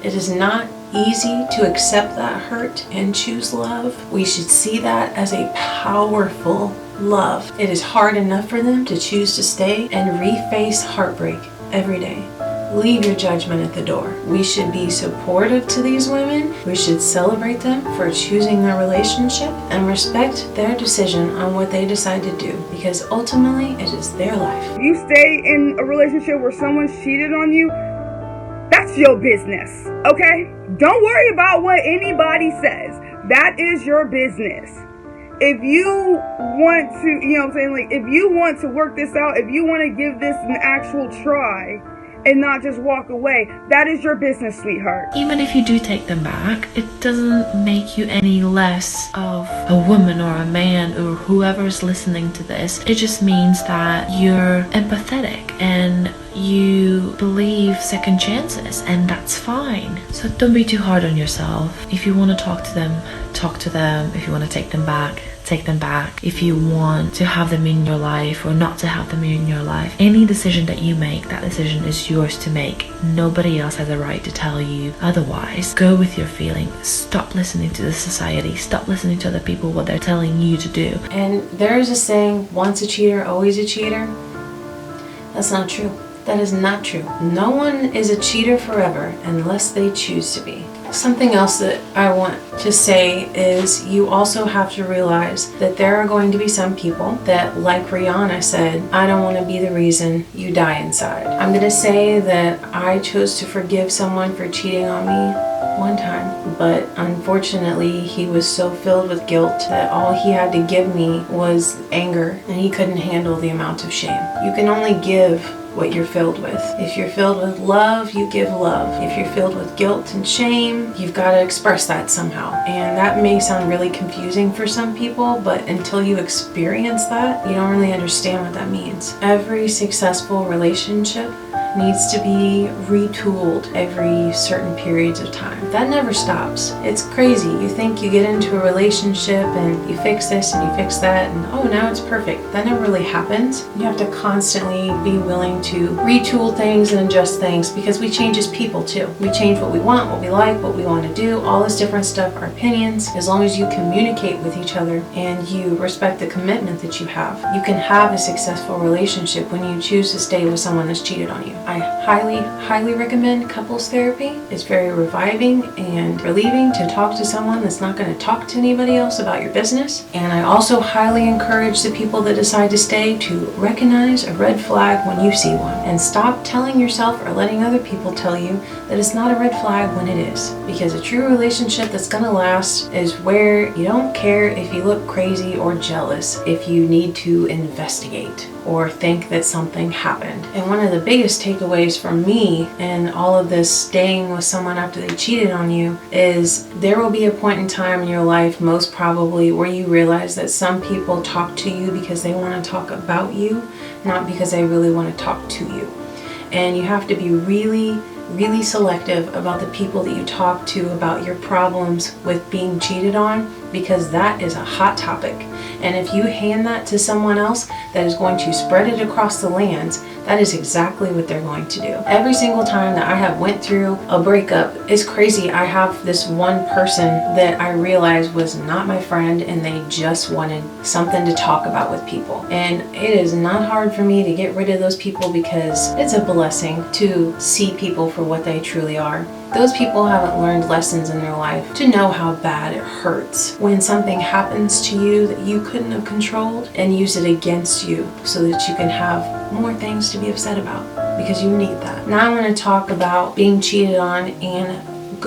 It is not easy to accept that hurt and choose love. We should see that as a powerful love. It is hard enough for them to choose to stay and reface heartbreak every day. Leave your judgment at the door. We should be supportive to these women. We should celebrate them for choosing their relationship and respect their decision on what they decide to do, because ultimately it is their life. If you stay in a relationship where someone's cheated on you, that's your business, okay? Don't worry about what anybody says. That is your business. If you want to, you know what I'm saying, like, if you want to work this out, if you want to give this an actual try and not just walk away, that is your business, sweetheart. Even if you do take them back, it doesn't make you any less of a woman or a man or whoever's listening to this. It just means that you're empathetic and you believe second chances, and that's fine. So don't be too hard on yourself. If you want to talk to them, talk to them. If you want to take them back, take them back. If you want to have them in your life or not to have them in your life, any decision that you make, that decision is yours to make. Nobody else has a right to tell you otherwise. Go with your feelings. Stop listening to the society. Stop listening to other people, what they're telling you to do. And there's a saying, once a cheater, always a cheater. That's not true. That is not true. No one is a cheater forever unless they choose to be. Something else that I want to say is you also have to realize that there are going to be some people that, like Rihanna said, I don't want to be the reason you die inside. I'm going to say that I chose to forgive someone for cheating on me one time, but unfortunately he was so filled with guilt that all he had to give me was anger, and he couldn't handle the amount of shame. You can only give what you're filled with. If you're filled with love, you give love. If you're filled with guilt and shame, you've got to express that somehow. And that may sound really confusing for some people, but until you experience that, you don't really understand what that means. Every successful relationship needs to be retooled every certain periods of time. That never stops. It's crazy. You think you get into a relationship and you fix this and you fix that and oh, now it's perfect. That never really happens. You have to constantly be willing to retool things and adjust things because we change as people too. We change what we want, what we like, what we want to do, all this different stuff, our opinions. As long as you communicate with each other and you respect the commitment that you have, you can have a successful relationship when you choose to stay with someone that's cheated on you. I highly recommend couples therapy. It's very reviving and relieving to talk to someone that's not going to talk to anybody else about your business. And I also highly encourage the people that decide to stay to recognize a red flag when you see one and stop telling yourself or letting other people tell you that it's not a red flag when it is. Because a true relationship that's going to last is where you don't care if you look crazy or jealous, if you need to investigate or think that something happened. And one of the biggest takeaways from me in all of this staying with someone after they cheated on you is there will be a point in time in your life, most probably, where you realize that some people talk to you because they want to talk about you, not because they really want to talk to you. And you have to be really selective about the people that you talk to about your problems with being cheated on, because that is a hot topic. And if you hand that to someone else that is going to spread it across the lands, that is exactly what they're going to do. Every single time that I have went through a breakup, it's crazy. I have this one person that I realized was not my friend and they just wanted something to talk about with people. And it is not hard for me to get rid of those people because it's a blessing to see people for what they truly are. Those people haven't learned lessons in their life to know how bad it hurts when something happens to you that you couldn't have controlled and use it against you so that you can have more things to be upset about, because you need that. Now I'm going to talk about being cheated on and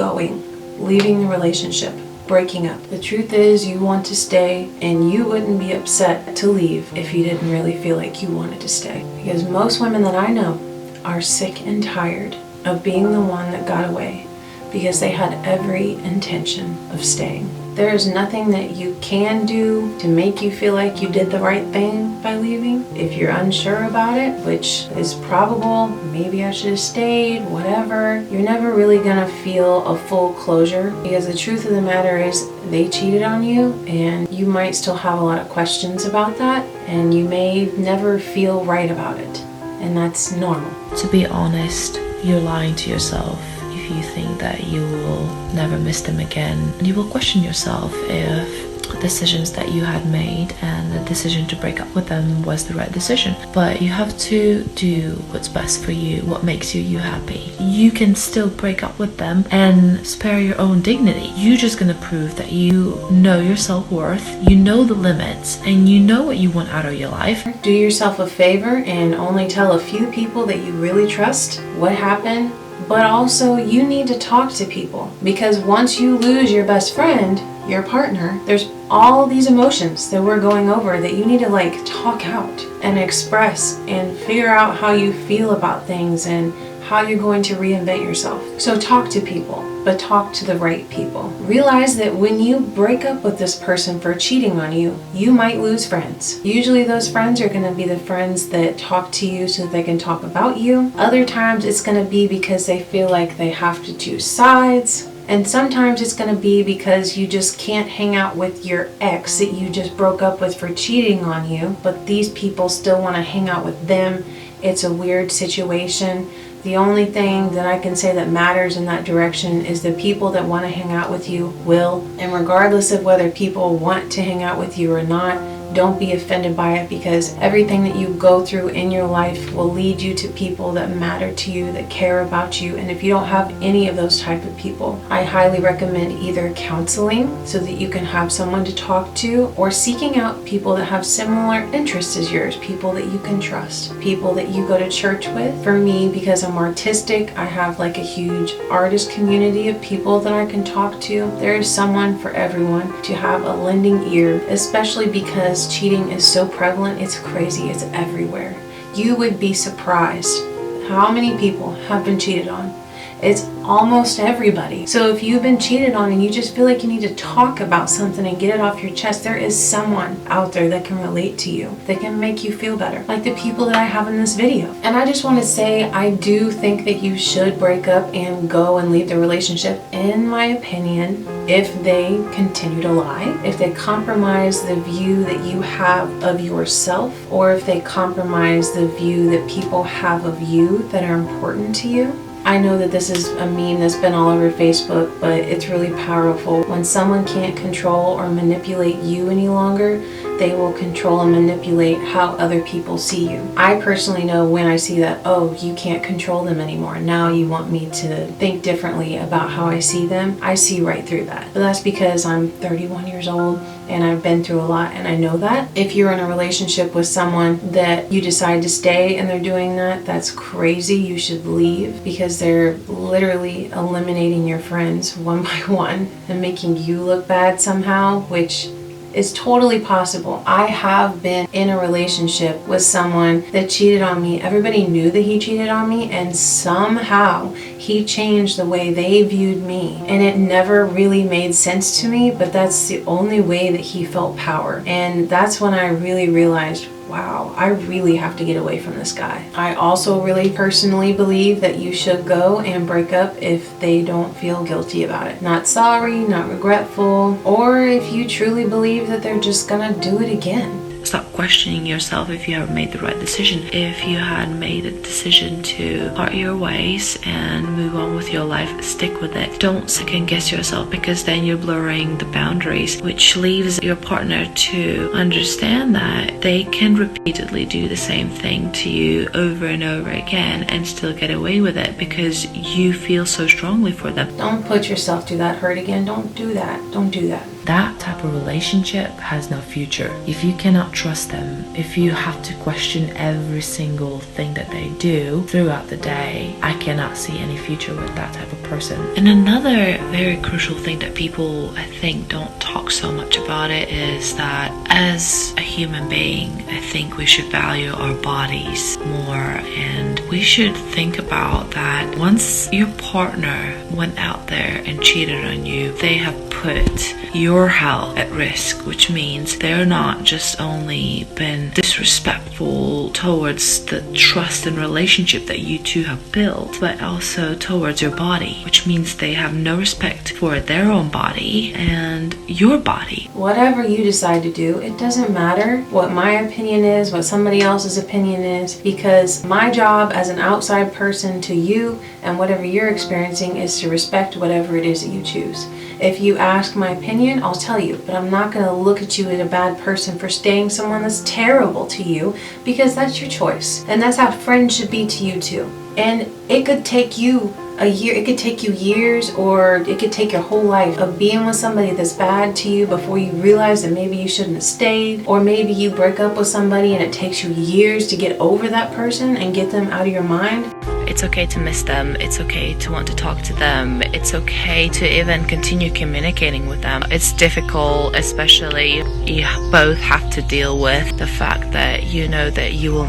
leaving the relationship, breaking up. The truth is you want to stay and you wouldn't be upset to leave if you didn't really feel like you wanted to stay. Because most women that I know are sick and tired of being the one that got away because they had every intention of staying. There is nothing that you can do to make you feel like you did the right thing by leaving. If you're unsure about it, which is probable, maybe I should have stayed, whatever, you're never really gonna feel a full closure, because the truth of the matter is they cheated on you and you might still have a lot of questions about that and you may never feel right about it, and that's normal. To be honest, you're lying to yourself if you think that you will never miss them again. You will question yourself if decisions that you had made and the decision to break up with them was the right decision. But you have to do what's best for you, what makes you happy. You can still break up with them and spare your own dignity. You're just gonna prove that you know your self-worth, you know the limits, and you know what you want out of your life. Do yourself a favor and only tell a few people that you really trust what happened. But also you need to talk to people, because once you lose your best friend, your partner, there's all these emotions that we're going over that you need to talk out and express and figure out how you feel about things and how you're going to reinvent yourself. So talk to people, but talk to the right people. Realize that when you break up with this person for cheating on you, you might lose friends. Usually those friends are going to be the friends that talk to you so that they can talk about you. Other times it's going to be because they feel like they have to choose sides. And sometimes it's going to be because you just can't hang out with your ex that you just broke up with for cheating on you, but these people still want to hang out with them. It's a weird situation. The only thing that I can say that matters in that direction is the people that want to hang out with you will. And regardless of whether people want to hang out with you or not, don't be offended by it, because everything that you go through in your life will lead you to people that matter to you, that care about you. And if you don't have any of those type of people, I highly recommend either counseling so that you can have someone to talk to, or seeking out people that have similar interests as yours, people that you can trust, people that you go to church with. For me, because I'm artistic, I have like a huge artist community of people that I can talk to. There is someone for everyone to have a lending ear, especially because cheating is so prevalent. It's crazy. It's everywhere. You would be surprised how many people have been cheated on. It's almost everybody. So if you've been cheated on and you just feel like you need to talk about something and get it off your chest, there is someone out there that can relate to you, that can make you feel better, like the people that I have in this video. And I just want to say, I do think that you should break up and go and leave the relationship, in my opinion, if they continue to lie, if they compromise the view that you have of yourself, or if they compromise the view that people have of you that are important to you. I know that this is a meme that's been all over Facebook, but it's really powerful. When someone can't control or manipulate you any longer, they will control and manipulate how other people see you. I personally know when I see that, oh, you can't control them anymore. Now you want me to think differently about how I see them. I see right through that. But that's because I'm 31 years old and I've been through a lot, and I know that. If you're in a relationship with someone that you decide to stay and they're doing that, that's crazy. You should leave, because they're literally eliminating your friends one by one and making you look bad somehow, which is totally possible. I have been in a relationship with someone that cheated on me. Everybody knew that he cheated on me, and somehow he changed the way they viewed me. And it never really made sense to me, but that's the only way that he felt power. And that's when I really realized, wow, I really have to get away from this guy. I also really personally believe that you should go and break up if they don't feel guilty about it. Not sorry, not regretful, or if you truly believe that they're just gonna do it again. Stop questioning yourself if you have made the right decision. If you had made a decision to part your ways and move on with your life, stick with it. Don't second guess yourself, because then you're blurring the boundaries, which leaves your partner to understand that they can repeatedly do the same thing to you over and over again and still get away with it because you feel so strongly for them. Don't put yourself through that hurt again. Don't do that. Don't do that. That type of relationship has no future. If you cannot trust them, if you have to question every single thing that they do throughout the day, I cannot see any future with that type of person. And another very crucial thing that people, I think, don't talk so much about it is that as a human being, I think we should value our bodies more, and we should think about that once your partner went out there and cheated on you, they have put your health at risk, which means they're not just only been disrespectful towards the trust and relationship that you two have built, but also towards your body, which means they have no respect for their own body and your body. Whatever you decide to do, it doesn't matter what my opinion is, what somebody else's opinion is, because my job as an outside person to you and whatever you're experiencing is to respect whatever it is that you choose. If you ask my opinion, I'll tell you, but I'm not going to look at you as a bad person for staying someone that's terrible to you, because that's your choice. And that's how friends should be to you too. And it could take you a year, it could take you years, or it could take your whole life of being with somebody that's bad to you before you realize that maybe you shouldn't have stayed, or maybe you break up with somebody and it takes you years to get over that person and get them out of your mind. It's okay to miss them. It's okay to want to talk to them. It's okay to even continue communicating with them. It's difficult, especially you both have to deal with the fact that you know that you will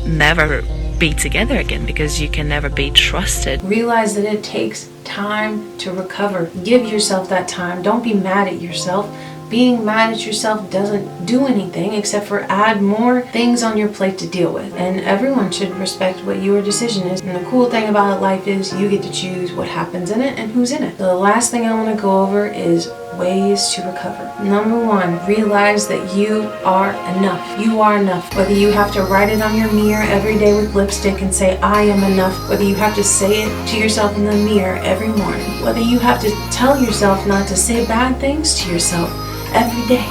never be together again because you can never be trusted. Realize that it takes time to recover. Give yourself that time. Don't be mad at yourself. Being mad at yourself doesn't do anything except for add more things on your plate to deal with. And everyone should respect what your decision is. And the cool thing about life is you get to choose what happens in it and who's in it. So the last thing I want to go over is ways to recover. Number one, realize that you are enough. You are enough. Whether you have to write it on your mirror every day with lipstick and say, I am enough. Whether you have to say it to yourself in the mirror every morning. Whether you have to tell yourself not to say bad things to yourself every day.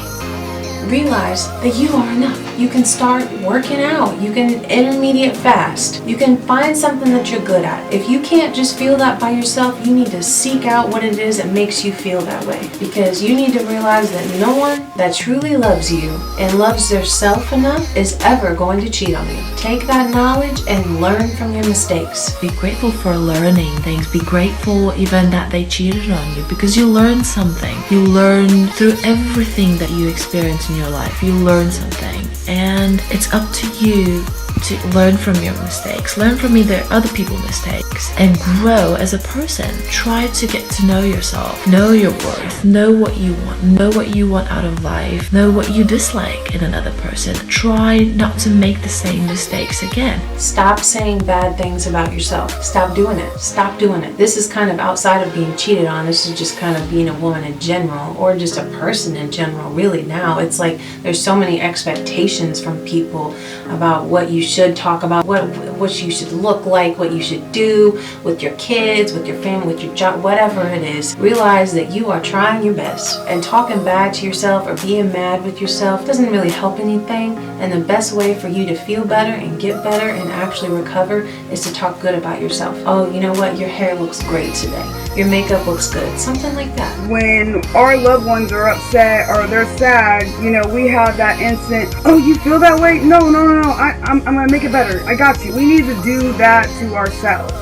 realize that you are enough. You can start working out. You can intermediate fast. You can find something that you're good at. If you can't just feel that by yourself, you need to seek out what it is that makes you feel that way. Because you need to realize that no one that truly loves you and loves their self enough is ever going to cheat on you. Take that knowledge and learn from your mistakes. Be grateful for learning things. Be grateful even that they cheated on you, because you learn something. You learn through everything that you experience in your life. You learn something. And it's up to you to learn from your mistakes, learn from either other people's mistakes, and grow as a person. Try to get to know yourself, know your worth, know what you want out of life, know what you dislike in another person. Try not to make the same mistakes again. Stop saying bad things about yourself. Stop doing it. Stop doing it. This is kind of outside of being cheated on. This is just kind of being a woman in general, or just a person in general. Really now, it's like there's so many expectations from people about what you should talk about, what you should look like, what you should do with your kids, with your family, with your job, whatever it is. Realize that you are trying your best, and talking bad to yourself or being mad with yourself doesn't really help anything. And the best way for you to feel better and get better and actually recover is to talk good about yourself. Oh, you know what? Your hair looks great today. Your makeup looks good. Something like that. When our loved ones are upset or they're sad, we have that instant, oh, you feel that way? No, I'm gonna make it better. I got you. We need to do that to ourselves.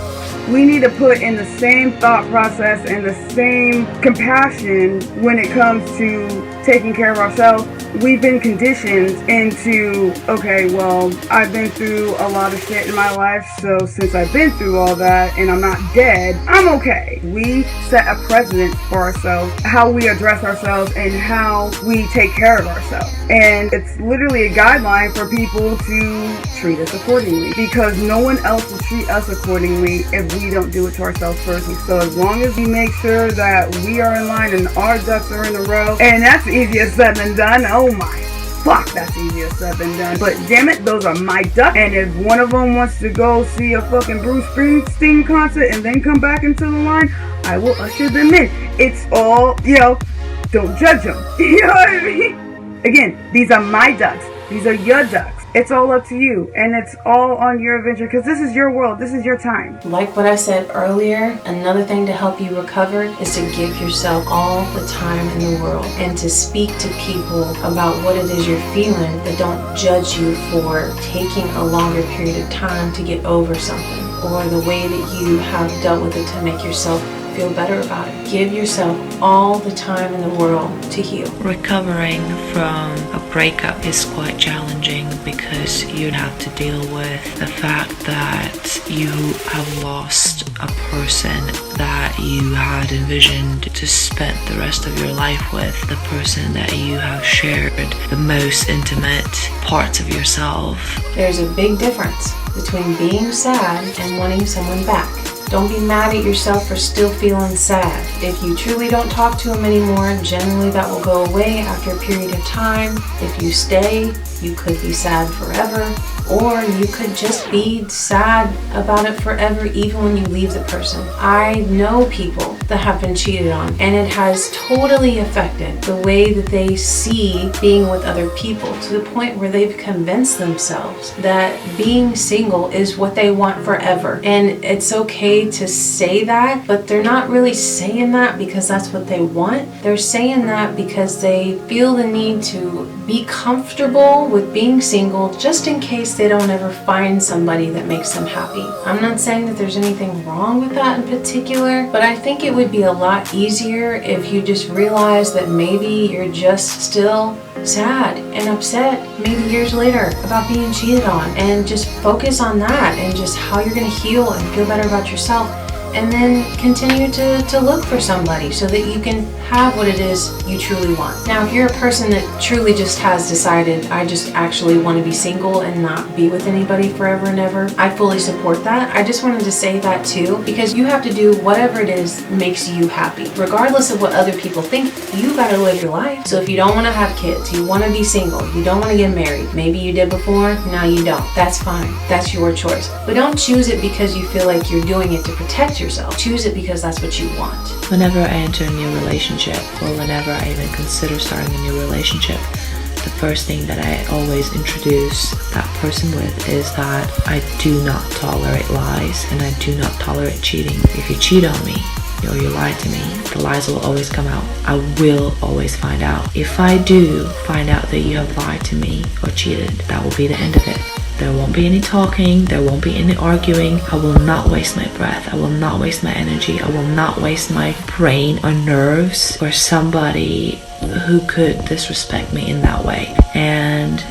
We need to put in the same thought process and the same compassion when it comes to taking care of ourselves. We've been conditioned into, okay, well, I've been through a lot of shit in my life, so since I've been through all that and I'm not dead, I'm okay. We set a precedent for ourselves, how we address ourselves and how we take care of ourselves. And it's literally a guideline for people to treat us accordingly, because no one else will treat us accordingly if we don't do it to ourselves first. And so as long as we make sure that we are in line and our ducks are in a row, and that's easier said than done. Oh my fuck, that's easier said than done. But damn it, those are my ducks. And if one of them wants to go see a fucking Bruce Springsteen concert and then come back into the line, I will usher them in. It's all, don't judge them. You know what I mean? Again, these are my ducks. These are your ducks. It's all up to you, and it's all on your adventure, because this is your world, this is your time. Like what I said earlier, another thing to help you recover is to give yourself all the time in the world, and to speak to people about what it is you're feeling, that don't judge you for taking a longer period of time to get over something, or the way that you have dealt with it to make yourself feel better about it. Give yourself all the time in the world to heal. Recovering from a breakup is quite challenging, because you have to deal with the fact that you have lost a person that you had envisioned to spend the rest of your life with, the person that you have shared the most intimate parts of yourself. There's a big difference between being sad and wanting someone back. Don't be mad at yourself for still feeling sad. If you truly don't talk to them anymore, generally that will go away after a period of time. If you stay, you could be sad forever, or you could just be sad about it forever even when you leave the person. I know people that have been cheated on, and it has totally affected the way that they see being with other people, to the point where they've convinced themselves that being single is what they want forever. And it's okay to say that, but they're not really saying that because that's what they want. They're saying that because they feel the need to be comfortable with being single, just in case they don't ever find somebody that makes them happy. I'm not saying that there's anything wrong with that in particular, but I think it would be a lot easier if you just realize that maybe you're just still sad and upset maybe years later about being cheated on, and just focus on that and just how you're going to heal and feel better about yourself, and then continue to look for somebody so that you can have what it is you truly want. Now, if you're a person that truly just has decided, I just actually want to be single and not be with anybody forever and ever, I fully support that. I just wanted to say that too, because you have to do whatever it is makes you happy. Regardless of what other people think, you gotta live your life. So if you don't want to have kids, you want to be single, you don't want to get married, maybe you did before, now you don't. That's fine. That's your choice. But don't choose it because you feel like you're doing it to protect yourself. Choose it because that's what you want. Whenever I enter a new relationship, or whenever I even consider starting a new relationship, the first thing that I always introduce that person with is that I do not tolerate lies and I do not tolerate cheating. If you cheat on me or you lie to me, the lies will always come out. I will always find out. If I do find out that you have lied to me or cheated, that will be the end of it. There won't be any talking, there won't be any arguing. I will not waste my breath, I will not waste my energy, I will not waste my brain or nerves for somebody who could disrespect me in that way. And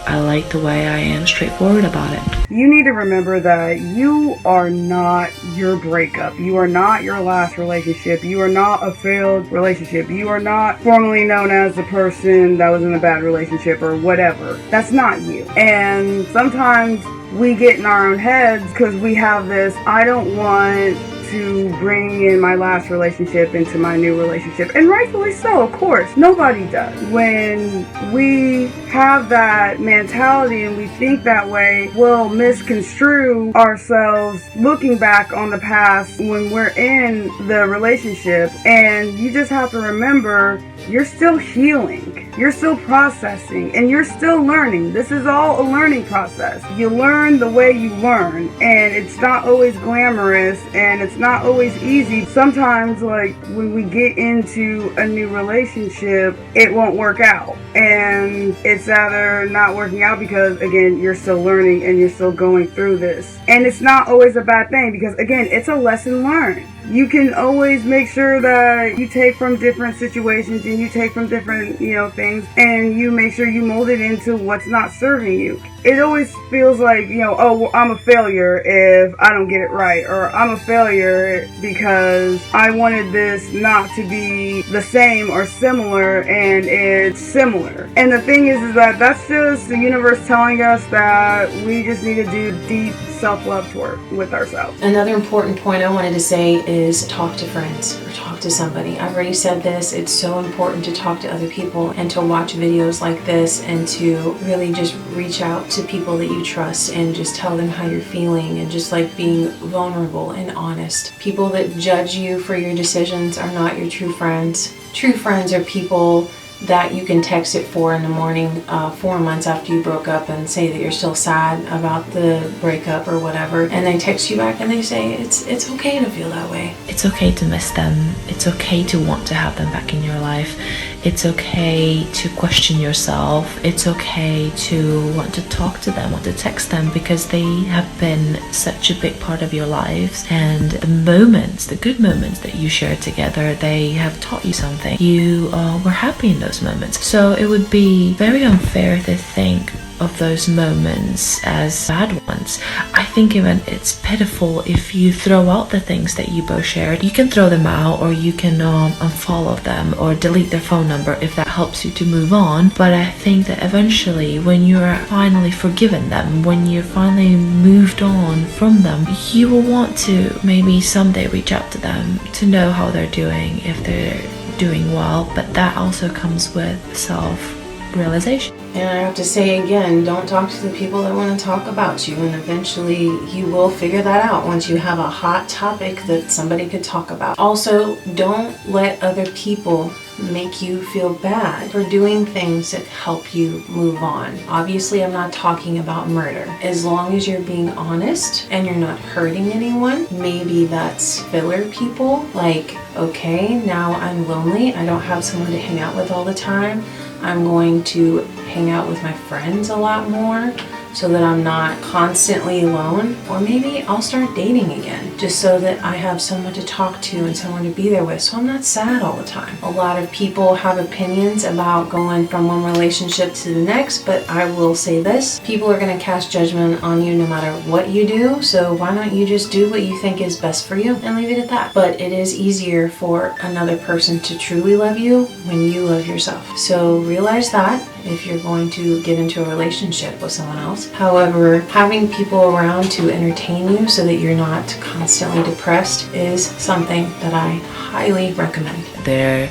I like the way I am straightforward about it. You need to remember that you are not your breakup. You are not your last relationship. You are not a failed relationship. You are not formerly known as the person that was in a bad relationship or whatever. That's not you. And sometimes we get in our own heads because we have this, I don't want to bring in my last relationship into my new relationship. And rightfully so, of course. Nobody does. When we have that mentality and we think that way, we'll misconstrue ourselves looking back on the past when we're in the relationship. And you just have to remember, you're still healing, you're still processing, and you're still learning. This is all a learning process. You learn the way you learn, and it's not always glamorous, and it's not always easy. Sometimes, like, when we get into a new relationship, it won't work out. And it's either not working out because, again, you're still learning and you're still going through this. And it's not always a bad thing because, again, it's a lesson learned. You can always make sure that you take from different situations and you take from different, things, and you make sure you mold it into what's not serving you. It always feels like, oh, well, I'm a failure if I don't get it right, or I'm a failure because I wanted this not to be the same or similar, and it's similar. And the thing is that that's just the universe telling us that we just need to do deep self-love work with ourselves. Another important point I wanted to say is talk to friends or talk to somebody. I've already said this. It's so important to talk to other people and to watch videos like this and to really just reach out to people that you trust and just tell them how you're feeling and just like being vulnerable and honest. People that judge you for your decisions are not your true friends. True friends are people that you can text at 4 in the morning 4 months after you broke up and say that you're still sad about the breakup or whatever, and they text you back and they say it's okay to feel that way. It's okay to miss them. It's okay to want to have them back in your life. It's okay to question yourself. It's okay to want to talk to them, want to text them, because they have been such a big part of your lives, and the moments, the good moments that you shared together, they have taught you something. You were happy in those moments. So it would be very unfair to think of those moments as bad ones. I think even it's pitiful if you throw out the things that you both shared. You can throw them out, or you can unfollow them or delete their phone number if that helps you to move on. But I think that eventually, when you're finally forgiven them, when you're finally moved on from them, you will want to maybe someday reach out to them to know how they're doing, if they're doing well. But that also comes with self-realization. And I have to say again, don't talk to the people that want to talk about you, and eventually you will figure that out once you have a hot topic that somebody could talk about. Also, don't let other people make you feel bad for doing things that help you move on. Obviously, I'm not talking about murder. As long as you're being honest and you're not hurting anyone, maybe that's filler people. Like, okay, now I'm lonely, I don't have someone to hang out with all the time. I'm going to hang out with my friends a lot more so that I'm not constantly alone. Or maybe I'll start dating again just so that I have someone to talk to and someone to be there with, so I'm not sad all the time. A lot of people have opinions about going from one relationship to the next, but I will say this: people are going to cast judgment on you no matter what you do, so why don't you just do what you think is best for you and leave it at that. But it is easier for another person to truly love you when you love yourself. So realize that if you're going to get into a relationship with someone else. However, having people around to entertain you so that you're not constantly depressed is something that I highly recommend. There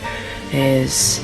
is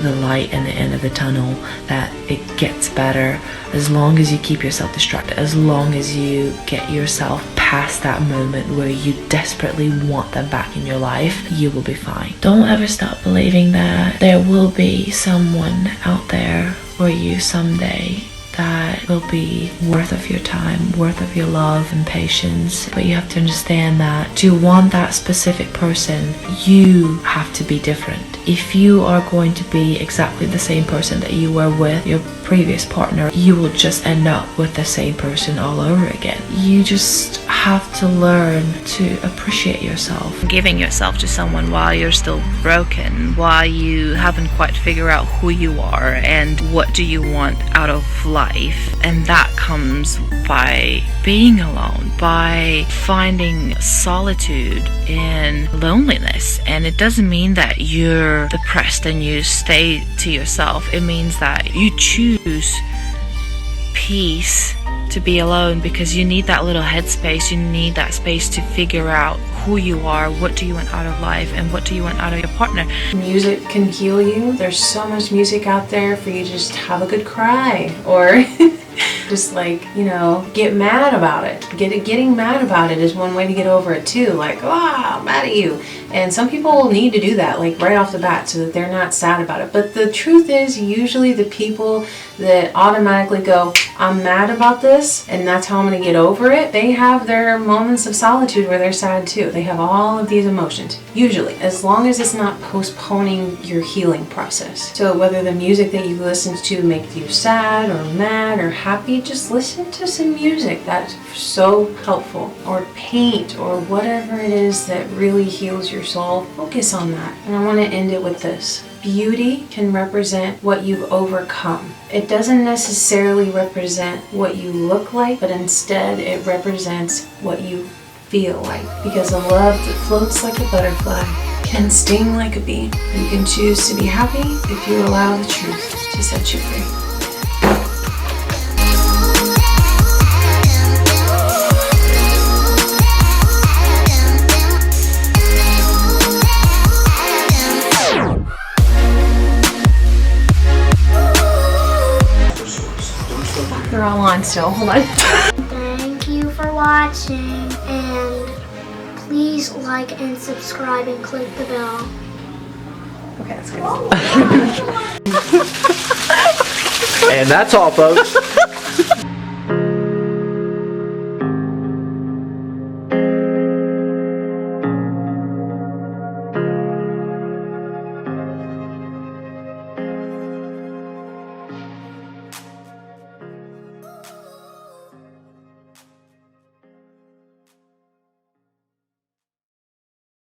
the light in the end of the tunnel, that it gets better as long as you keep yourself distracted, as long as you get yourself past that moment where you desperately want them back in your life. You will be fine. Don't ever stop believing that there will be someone out there for you someday that will be worth of your time, worth of your love and patience. But you have to understand that to want that specific person, you have to be different. If you are going to be exactly the same person that you were with your previous partner, you will just end up with the same person all over again. You just have to learn to appreciate yourself. Giving yourself to someone while you're still broken, while you haven't quite figured out who you are and what do you want out of life. And that comes by being alone, by finding solitude in loneliness. And it doesn't mean that you're depressed and you stay to yourself. It means that you choose peace to be alone, because you need that little headspace. You need that space to figure out who you are, what do you want out of life, and what do you want out of your partner. Music can heal you. There's so much music out there for you to just have a good cry, or just like, you know, get mad about it. Getting mad about it is one way to get over it too. Like, I'm mad at you. And some people need to do that, like right off the bat, so that they're not sad about it. But the truth is, usually the people that automatically go, I'm mad about this, and that's how I'm going to get over it, they have their moments of solitude where they're sad too. They have all of these emotions, usually, as long as it's not postponing your healing process. So whether the music that you listen to makes you sad or mad or happy, just listen to some music that's so helpful, or paint, or whatever it is that really heals your soul. Focus on that. And I want to end it with this. Beauty can represent what you've overcome. It doesn't necessarily represent what you look like, but instead it represents what you feel like. Because a love that floats like a butterfly can sting like a bee. You can choose to be happy if you allow the truth to set you free. They're all on still. Hold on. Thank you for watching, and please like and subscribe and click the bell. Okay, that's good. And that's all, folks.